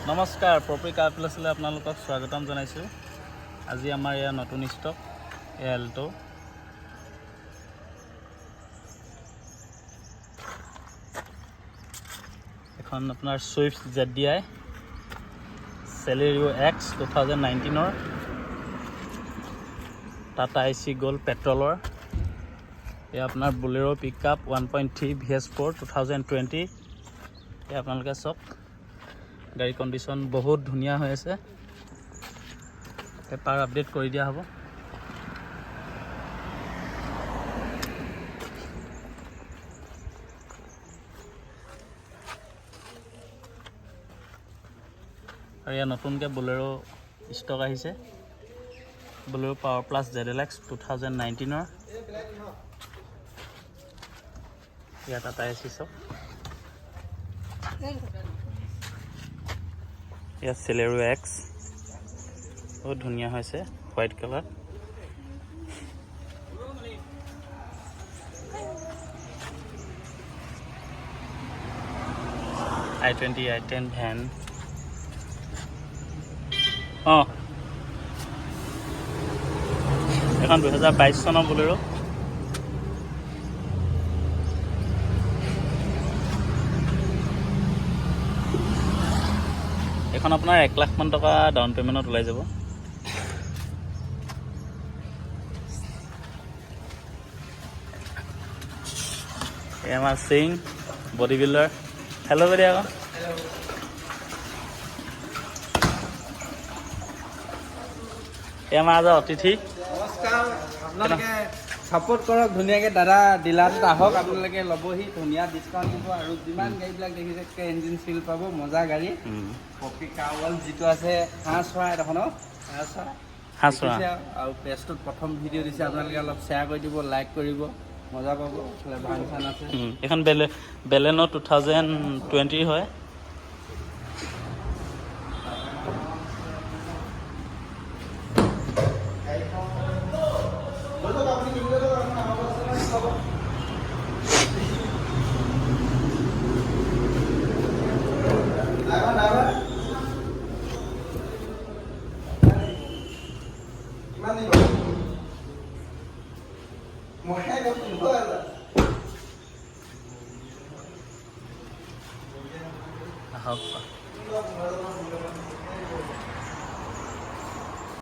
নমস্কাৰ, প্ৰপি কাৰ প্লেছলৈ আপোনালোকক স্বাগতম জনাইছোঁ। আজি আমাৰ ইয়াৰ নতুন ষ্টক এল্টো। এখন আপোনাৰ ছুইফট ZDI Celerio X 2019-ৰ টাটা AC গ'ল্ড পেট্ৰলৰ। এয়া আপোনাৰ বুলেৰো পিকআপ 1.3 VS4 2020। এয়া আপোনালোকে চাওক, গাড়ী কণ্ডিশ্যন বহুত ধুনীয়া হৈ আছে। পেপাৰ আপডেট কৰি দিয়া হ'ব। আৰু ইয়াত নতুনকৈ বুলেৰো ষ্টক আহিছে। বুলেৰো পাৱাৰ প্লাছ ZLX 2019-ৰ। ইয়াত টাটা AC চাওক। ইয়াত Celerio X বহুত ধুনীয়া হৈছে, white colour. i20 i10 van. এখন 2022 চনৰ বুলেৰো। এখন আপোনাৰ 1 লাখ মান টকা ডাউন পে'মেণ্টত ওলাই যাব। এই আমাৰ সিং বডি বিল্ডাৰ। হেল্ল' বাইদেউ আকৌ। এই আমাৰ আজি অতিথি। নমস্কাৰ, আপোনালোকে ছাপোৰ্ট কৰক ধুনীয়াকৈ। দাদা ডিলাৰটোত আহক, আপোনালোকে ল'বহি, ধুনীয়া ডিছকাউণ্ট দিব। আৰু যিমান গাড়ীবিলাক দেখিছে ইঞ্জিন চিল পাব, মজা গাড়ী। প্ৰপি কাৰ ৱৰ্ল্ড যিটো আছে হাঁহ চৰা এখন হাঁহ চৰা আৰু পেজটোত প্ৰথম ভিডিঅ' দিছে, আপোনালোকে অলপ শ্বেয়াৰ কৰি দিব, লাইক কৰিব, মজা পাব। ভান চান আছে। এখন বেলেনো 2020 হয়। আহক।